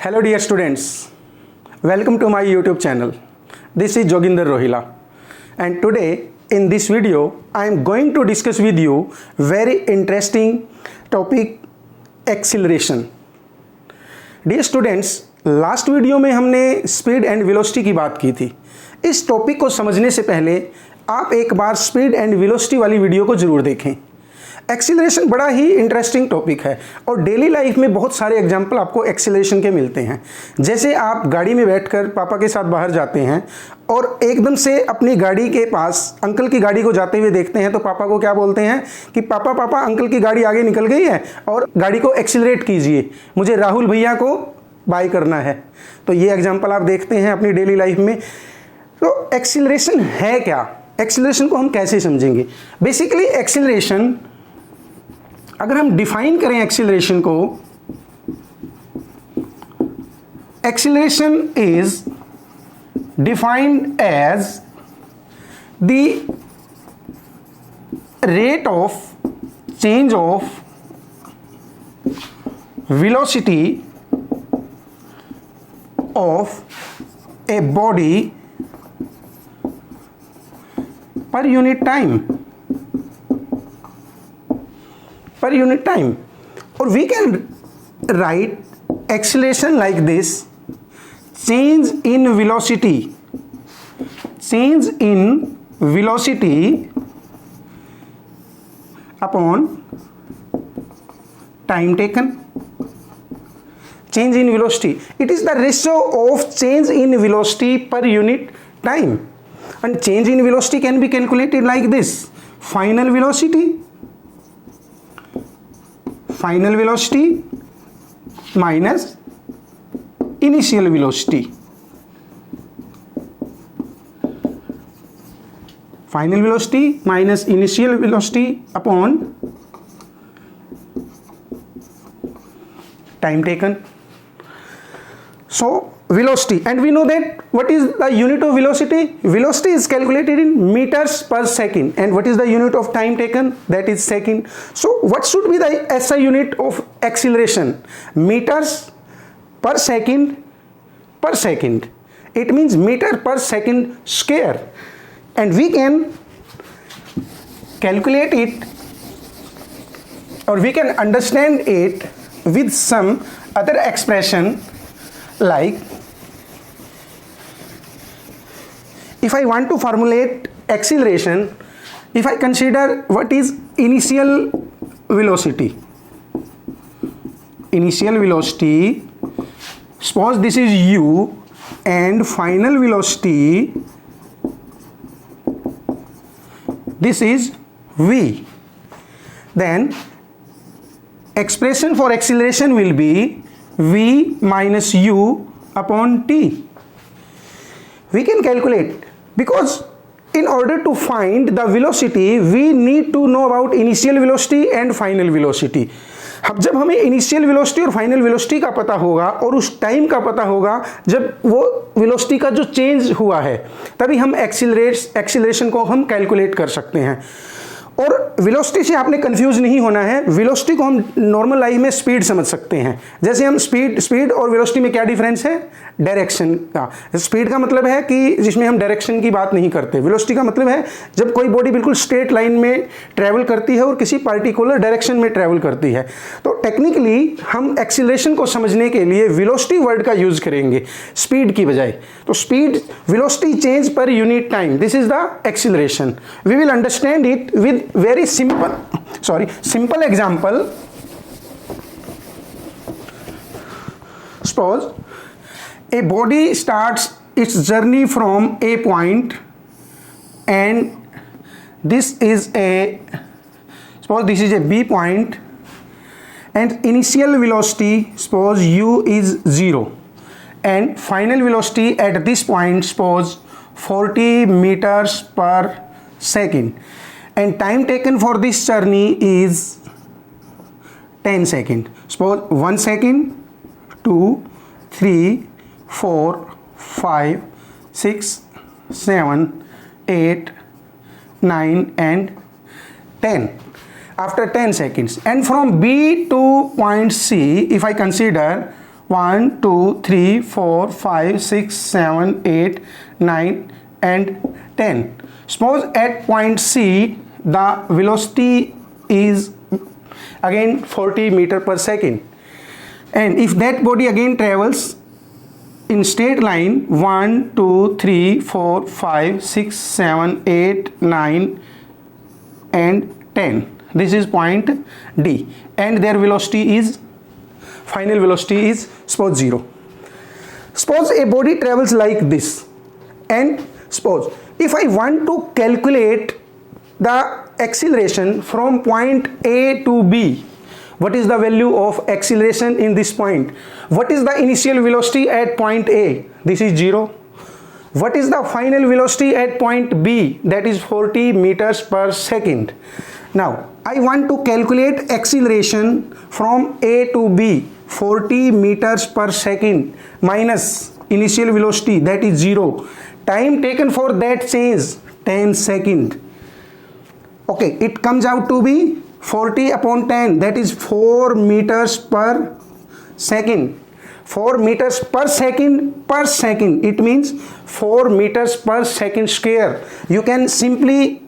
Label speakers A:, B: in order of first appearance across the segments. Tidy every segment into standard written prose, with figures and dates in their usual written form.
A: Hello dear students, welcome to my YouTube channel. This is Joginder Rohila, and today in this video I am going to discuss with you very interesting topic, acceleration. Dear students, last video में हमने speed and velocity की बात की थी. इस topic को समझने से पहले आप एक बार स्पीड एंड वेलोसिटी वाली वीडियो को ज़रूर देखें. एक्सीलरेशन बड़ा ही इंटरेस्टिंग टॉपिक है और डेली लाइफ में बहुत सारे एग्जाम्पल आपको एक्सीलरेशन के मिलते हैं. जैसे आप गाड़ी में बैठकर पापा के साथ बाहर जाते हैं और एकदम से अपनी गाड़ी के पास अंकल की गाड़ी को जाते हुए देखते हैं तो पापा को क्या बोलते हैं कि पापा पापा अंकल की गाड़ी आगे निकल गई है और गाड़ी को एक्सीलरेट कीजिए, मुझे राहुल भैया को बाय करना है. तो ये एग्जाम्पल आप देखते हैं अपनी डेली लाइफ में. तो एक्सीलरेशन है क्या, एक्सीलरेशन को हम कैसे समझेंगे? बेसिकली एक्सीलरेशन अगर हम डिफाइन करें एक्सीलरेशन को, acceleration is defined as the rate of change of velocity of a body per unit time, or we can write acceleration like this: change in velocity upon time taken. Change in velocity, it is the ratio of change in velocity per unit time. And change in velocity can be calculated like this: final velocity minus initial velocity. Final velocity minus initial velocity upon time taken. So velocity, and we know that what is the unit of velocity? Velocity is calculated in meters per second, and what is the unit of time taken? That is second. So what should be the SI unit of acceleration? Meters per second. It means meter per second square, and we can calculate it, or we can understand it with some other expression. Like, if I want to formulate acceleration, if I consider what is initial velocity, suppose this is u, and final velocity, this is v, then expression for acceleration will be v minus u upon t. We can calculate, because in order to find the velocity we need to know about initial velocity and final velocity. अब जब हमें initial velocity और final velocity का पता होगा और उस time का पता होगा जब वो वेलोसिटी का जो चेंज हुआ है, तभी हम एक्सीलरेशन को हम कैलकुलेट कर सकते हैं. और वेलोसिटी से आपने कंफ्यूज नहीं होना है. वेलोसिटी को हम नॉर्मल लाइफ में स्पीड समझ सकते हैं. जैसे हम स्पीड और वेलोसिटी में क्या डिफरेंस है? डायरेक्शन का. स्पीड का मतलब है कि जिसमें हम डायरेक्शन की बात नहीं करते. वेलोसिटी का मतलब है जब कोई बॉडी बिल्कुल स्ट्रेट लाइन में ट्रैवल करती है और किसी पार्टिकुलर डायरेक्शन में ट्रैवल करती है. तो टेक्निकली हम एक्सीलरेशन को समझने के लिए वेलोसिटी वर्ड का यूज करेंगे स्पीड की बजाय. तो स्पीड, वेलोसिटी चेंज पर unit time, this is the acceleration. We will understand it with very simple example. Suppose a body starts its journey from a point, and suppose this is a B point, and initial velocity, suppose u is 0, and final velocity at this point, suppose 40 meters per second, and time taken for this journey is 10 seconds. Suppose 1 second, 2, 3, 4, 5, 6, 7, 8, 9 and 10. after 10 seconds. And from B to point C, if I consider 1 2 3 4 5 6 7 8 9 and 10. Suppose at point C the velocity is again 40 meter per second, and if that body again travels in straight line 1 2 3 4 5 6 7 8 9 and 10, this is point D, and their velocity is, final velocity is suppose 0. Suppose a body travels like this, and suppose if I want to calculate the acceleration from point A to B, what is the value of acceleration in this point? What is the initial velocity at point A? This is 0. What is the final velocity at point B? That is 40 meters per second. Now I want to calculate acceleration from A to B, 40 meters per second minus initial velocity, that is 0. Time taken for that change 10 seconds. Okay, it comes out to be 40 upon 10, that is 4 meters per second. 4 meters per second, it means 4 meters per second square. You can simply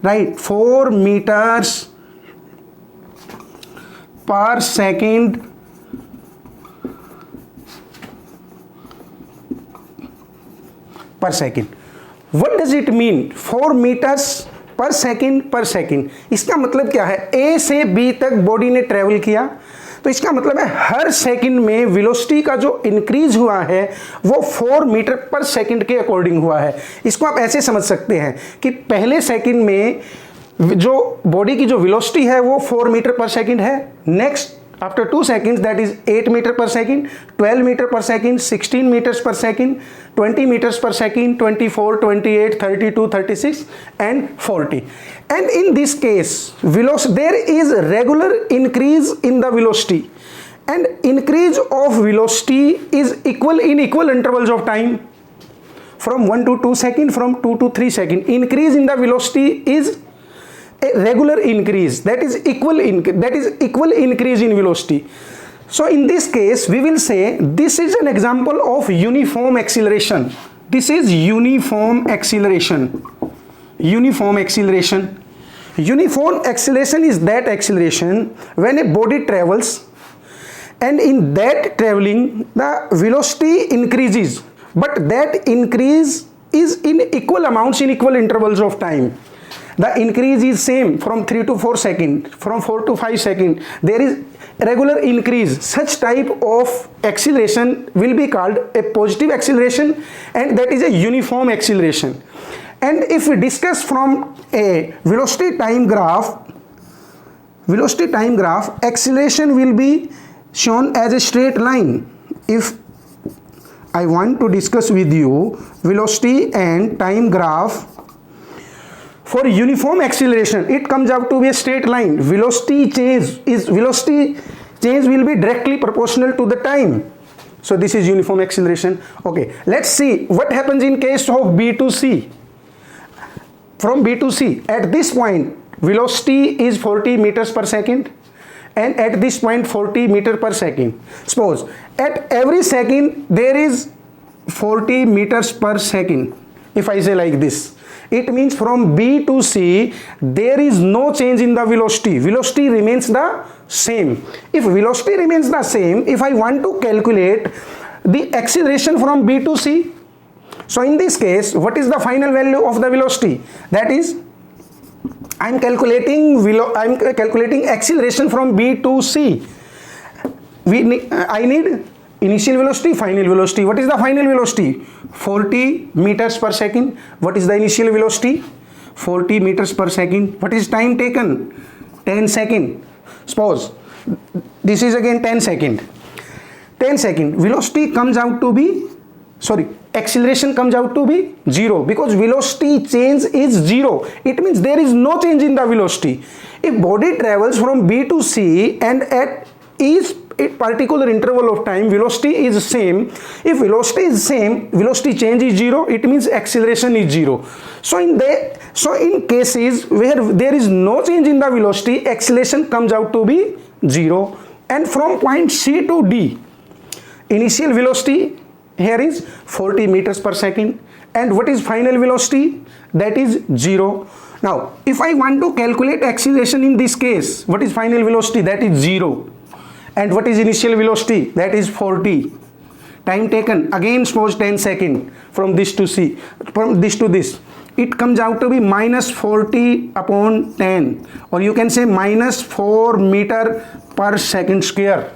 A: write 4 meters per second per second. What does it mean? 4 meters पर second, इसका मतलब क्या है? ए से B तक body ने travel किया, तो इसका मतलब है हर सेकंड में वेलोसिटी का जो इंक्रीज हुआ है वो 4 मीटर पर सेकंड के अकॉर्डिंग हुआ है. इसको आप ऐसे समझ सकते हैं कि पहले सेकंड में जो बॉडी की जो वेलोसिटी है वो 4 मीटर पर सेकंड है. Next after 2 seconds that is 8 meter per second, 12 meter per second, 16 meters per second, 20 meters per second, 24, 28, 32, 36 and 40. And in this case there is regular increase in the velocity, and increase of velocity is equal in equal intervals of time, from 1 to 2 seconds, from 2 to 3 seconds. Increase in the velocity is a regular increase, that is equal increase in velocity. So in this case we will say this is an example of uniform acceleration. This is uniform acceleration. Uniform acceleration is that acceleration when a body travels, and in that traveling the velocity increases, but that increase is in equal amounts in equal intervals of time. The increase is same from 3 to 4 seconds, from 4 to 5 seconds. There is regular increase. Such type of acceleration will be called a positive acceleration, and that is a uniform acceleration. And if we discuss from a velocity time graph, acceleration will be shown as a straight line. If I want to discuss with you velocity and time graph for uniform acceleration, it comes out to be a straight line. Velocity change will be directly proportional to the time. So this is uniform acceleration. Okay, let's see what happens in case of B to C. From B to C, at this point velocity is 40 meters per second, and at this point 40 meter per second. Suppose at every second there is 40 meters per second. If I say like this, it means from B to C there is no change in the velocity. Velocity remains the same. If velocity remains the same, if I want to calculate the acceleration from B to C, so in this case what is the final value of the velocity? That is, I am calculating acceleration from B to C. I need initial velocity, final velocity. What is the final velocity? 40 meters per second. What is the initial velocity? 40 meters per second. What is time taken? 10 seconds. Suppose this is again 10 seconds. 10 seconds. Velocity comes out to be, acceleration comes out to be 0, because velocity change is 0. It means there is no change in the velocity. If body travels from B to C and at each particular interval of time velocity is same, if velocity is same, velocity change is 0, it means acceleration is 0. So in cases where there is no change in the velocity, acceleration comes out to be 0. And from point C to D, initial velocity here is 40 meters per second, and what is final velocity? That is 0. Now if I want to calculate acceleration in this case, what is final velocity? That is 0. And what is initial velocity? That is 40. Time taken, again suppose 10 seconds from this to this, it comes out to be minus 40 upon 10, or you can say minus 4 meter per second square.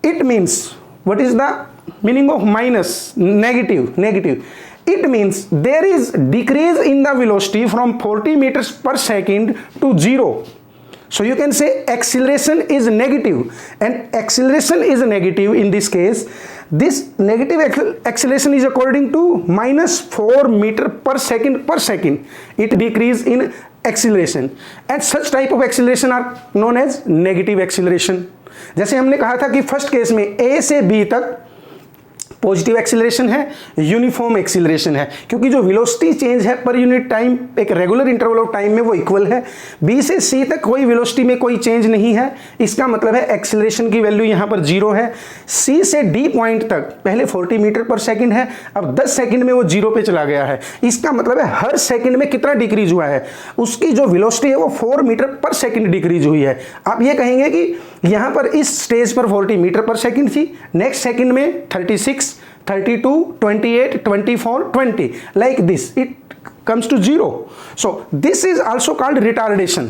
A: It means, what is the meaning of minus? Negative. It means there is decrease in the velocity from 40 meters per second to 0. So you can say acceleration is negative, and acceleration is negative in this case. This negative acceleration is according to minus 4 meter per second. It decrease in acceleration, and such type of acceleration are known as negative acceleration. जैसे हमने कहा था कि first case में A से B तक positive acceleration है, uniform acceleration है, क्योंकि जो वेलोसिटी चेंज है पर यूनिट टाइम एक रेगुलर इंटरवल ऑफ टाइम में वो इक्वल है. बी से सी तक कोई वेलोसिटी में कोई चेंज नहीं है, इसका मतलब है एक्सीलरेशन की वैल्यू यहाँ पर 0 है. सी से डी पॉइंट तक पहले 40 मीटर पर सेकंड है, अब 10 सेकंड में वो 0 पे चला गया है. इसका मतलब है हर सेकंड में कितना डिक्रीज हुआ है, उसकी जो वेलोसिटी है वो 4 मीटर पर सेकंड डिक्रीज हुई है. आप ये कहेंगे कि यहाँ पर इस स्टेज पर 40 मीटर पर सेकंड थी, नेक्स्ट सेकंड में 36, 32, 28, 24, 20, like this it comes to 0. So this is also called retardation.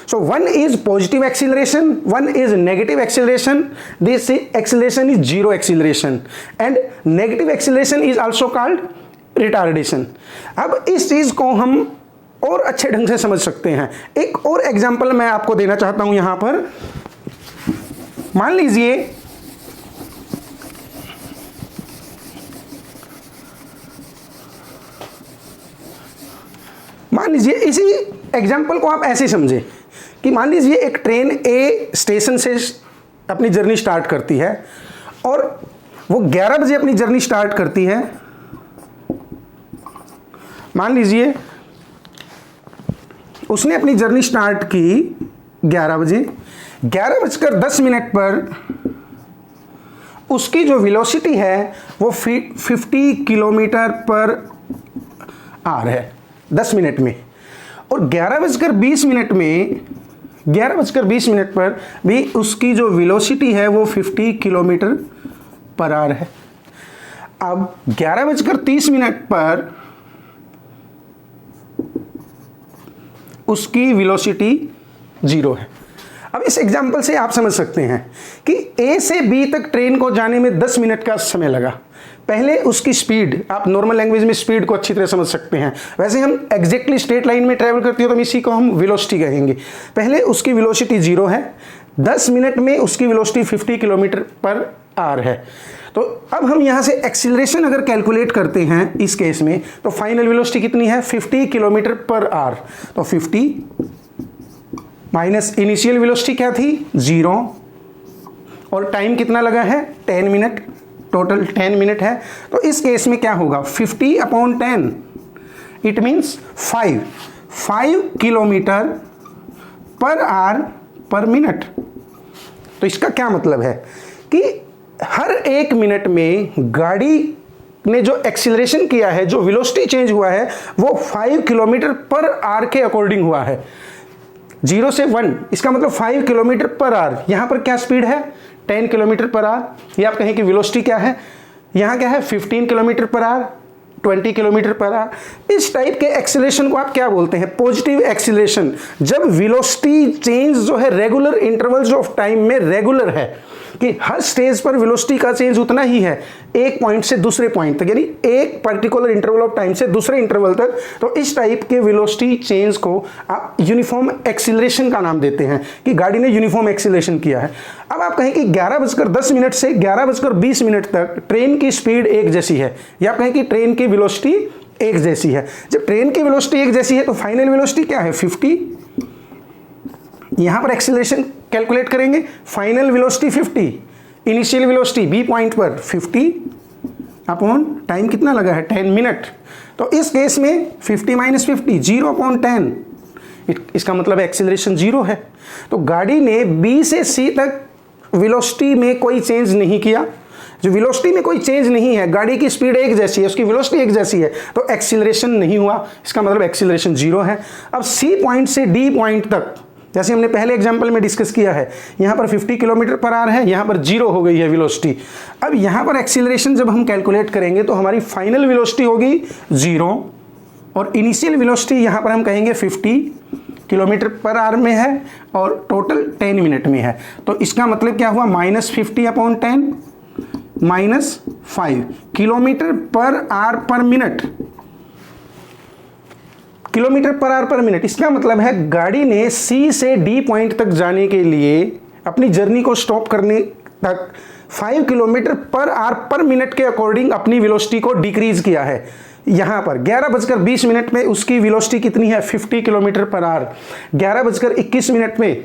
A: So one is positive acceleration, one is negative acceleration. This acceleration is zero acceleration, and negative acceleration is also called retardation. अब इस चीज को हम और अच्छे ढंग से समझ सकते हैं. एक और एग्जांपल मैं आपको देना चाहता हूं. यहां पर मान लीजिए इसी एग्जाम्पल को आप ऐसे समझे कि मान लीजिए एक ट्रेन ए स्टेशन से अपनी जर्नी स्टार्ट करती है, और वो 11 बजे अपनी जर्नी स्टार्ट करती है. मान लीजिए उसने अपनी जर्नी स्टार्ट की 11 बजे, 11:10 पर उसकी जो वेलोसिटी है वो 50 किलोमीटर पर आवर है 10 मिनट में. और 11:20 पर भी उसकी जो वेलोसिटी है वो 50 किलोमीटर पर आवर है. अब 11:30 पर उसकी वेलोसिटी 0 है. अब इस एग्जाम्पल से आप समझ सकते हैं कि ए से बी तक ट्रेन को जाने में 10 मिनट का समय लगा. पहले उसकी स्पीड, आप नॉर्मल लैंग्वेज में स्पीड को अच्छी तरह समझ सकते हैं. वैसे हम एग्जैक्टली स्ट्रेट लाइन में ट्रेवल करती हो तो इसी को हम वेलोसिटी कहेंगे. पहले उसकी वेलोसिटी 0 है, 10 मिनट में उसकी वेलोसिटी 50 किलोमीटर पर आवर है. तो अब हम यहाँ से एक्सीलरेशन अगर कैलकुलेट करते हैं इस केस में, तो फाइनल वेलोसिटी कितनी है? 50 किलोमीटर पर आवर. तो 50 माइनस इनिशियल वेलोसिटी क्या थी? 0, और टाइम कितना लगा है? 10 मिनट. टोटल 10 मिनट है. तो इस केस में क्या होगा? 50/10, it means 5 kilometre per hour पर मिनट. तो इसका क्या मतलब है कि हर 1 मिनट में गाड़ी ने जो एक्सीलरेशन किया है, जो वेलोसिटी चेंज हुआ है, वो 5 किलोमीटर पर आवर के अकॉर्डिंग हुआ है. 0 से 1, इसका मतलब 5 किलोमीटर पर आवर. यहाँ पर क्या स्पीड है? 10 किलोमीटर पर आवर. ये आप कहें कि वेलोसिटी क्या है? यहाँ क्या है? 15 kilometre per hour, 20 kilometre per hour. इस टाइप के एक्सीलरेशन को आप क्या बोलते हैं? Positive acceleration. जब वेलोसिटी चेंज जो है रेगुलर इंटरवल्स ऑफ टाइम में रेगुलर है, कि हर स्टेज पर वेलोसिटी का चेंज उतना ही है, एक पॉइंट से दूसरे पॉइंट तक, यानी एक पर्टिकुलर इंटरवल ऑफ टाइम से दूसरे इंटरवल तक. तो इस टाइप के वेलोसिटी चेंज को आप यूनिफॉर्म एक्सीलरेशन का नाम देते हैं, कि गाड़ी ने यूनिफॉर्म एक्सीलरेशन किया है. अब आप कहें कि 11:10 से 11:20 तक ट्रेन की स्पीड एक जैसी है, या आप कहें कि ट्रेन की वेलोसिटी एक जैसी है. जब ट्रेन की वेलोसिटी एक जैसी है तो फाइनल वेलोसिटी क्या है? 50. यहां पर एक्सीलरेशन कैलकुलेट करेंगे, final velocity 50, initial velocity B point पर 50 अपॉन टाइम कितना लगा है? 10 मिनट. तो इस केस में 50 - 50, 0/10. इसका मतलब एक्सीलरेशन 0 है. तो गाड़ी ने बी से सी तक वेलोसिटी में कोई चेंज नहीं किया, जो वेलोसिटी में कोई चेंज नहीं है, गाड़ी की स्पीड एक जैसी है, उसकी वेलोसिटी एक जैसी है, तो एक्सीलरेशन नहीं हुआ, इसका मतलब एक्सीलरेशन जीरो है। अब सी पॉइंट से डी पॉइंट तक, जैसे हमने पहले एग्जाम्पल में डिस्कस किया है, यहाँ पर 50 किलोमीटर पर आवर है, यहाँ पर जीरो हो गई है वेलोसिटी। अब यहाँ पर एक्सीलरेशन जब हम कैलकुलेट करेंगे तो हमारी फाइनल वेलोसिटी होगी जीरो और इनिशियल वेलोसिटी यहाँ पर हम कहेंगे 50 किलोमीटर पर आवर में है और टोटल 10 मिनट में है। तो इसका मतलब क्या हुआ, -50/10 -5 किलोमीटर पर आवर पर मिनट, किलोमीटर पर आवर पर मिनट। इसका मतलब है गाड़ी ने सी से डी पॉइंट तक जाने के लिए अपनी जर्नी को स्टॉप करने तक 5 किलोमीटर पर आवर पर मिनट के अकॉर्डिंग अपनी वेलोसिटी को डिक्रीज किया है। यहाँ पर 11:20 में उसकी वेलोसिटी कितनी है, 50 किलोमीटर पर आवर। 11:21 में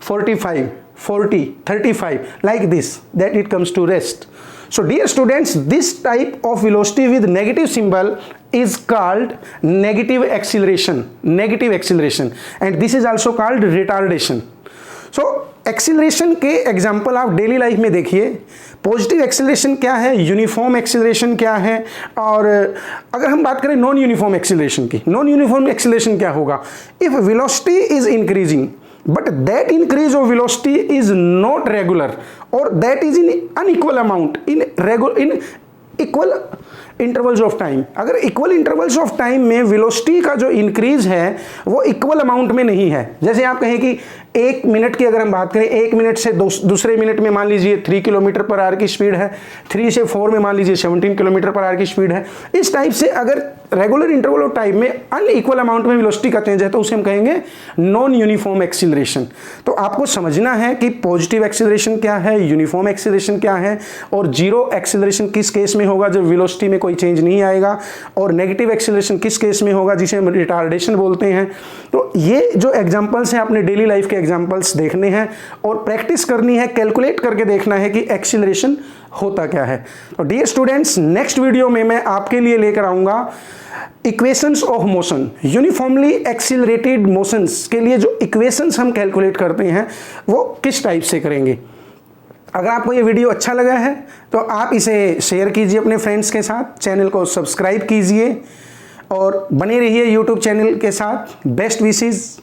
A: 45, 40, 35, like this, that it comes to rest. So dear students, this type of velocity with negative symbol is called negative acceleration, and this is also called retardation. So acceleration के example आप daily life में देखिए। Positive acceleration क्या है, uniform acceleration क्या है, और अगर हम बात करें नॉन यूनिफॉर्म एक्सीलरेशन की, नॉन यूनिफॉर्म एक्सीलरेशन क्या होगा, if velocity is increasing but that increase of velocity is not regular or that is in unequal amount in equal intervals of time। अगर इक्वल इंटरवल्स ऑफ टाइम में velocity का जो increase है वो equal amount में नहीं है। जैसे आप कहें कि 1 मिनट की अगर हम बात करें, 1 मिनट से दूसरे मिनट में मान लीजिए 3 किलोमीटर पर आवर की स्पीड है, 3 से 4 में मान लीजिए 17 किलोमीटर पर आवर की स्पीड है। इस टाइप से अगर रेगुलर इंटरवल ऑफ टाइम में अनइक्वल अमाउंट में वेलोसिटी का चेंज है तो उसे हम कहेंगे नॉन यूनिफॉर्म एक्सीलरेशन। तो आपको समझना है कि पॉजिटिव एक्सीलरेशन क्या है, यूनिफॉर्म एक्सीलरेशन क्या है, और जीरो एक्सीलरेशन किस केस में होगा जब वेलोसिटी में कोई चेंज नहीं आएगा, और नेगेटिव एक्सीलरेशन किस केस में होगा जिसे हम रिटार्डेशन बोलते हैं। तो ये जो एग्जांपल्स हैं अपने डेली लाइफ के एग्जांपल्स देखने हैं और प्रैक्टिस करनी है, कैलकुलेट करके देखना है कि एक्सीलरेशन होता क्या है। तो डियर स्टूडेंट्स, नेक्स्ट वीडियो में मैं आपके लिए लेकर आऊंगा equations of motion. Uniformly accelerated motions के लिए जो इक्वेशंस हम कैलकुलेट करते हैं वो किस टाइप से करेंगे। अगर आपको ये वीडियो अच्छा लगा है तो आप इसे शेयर कीजिए अपने फ्रेंड्स के साथ, चैनल को सब्सक्राइब कीजिए और बने रहिए यूट्यूब चैनल के साथ। Best wishes.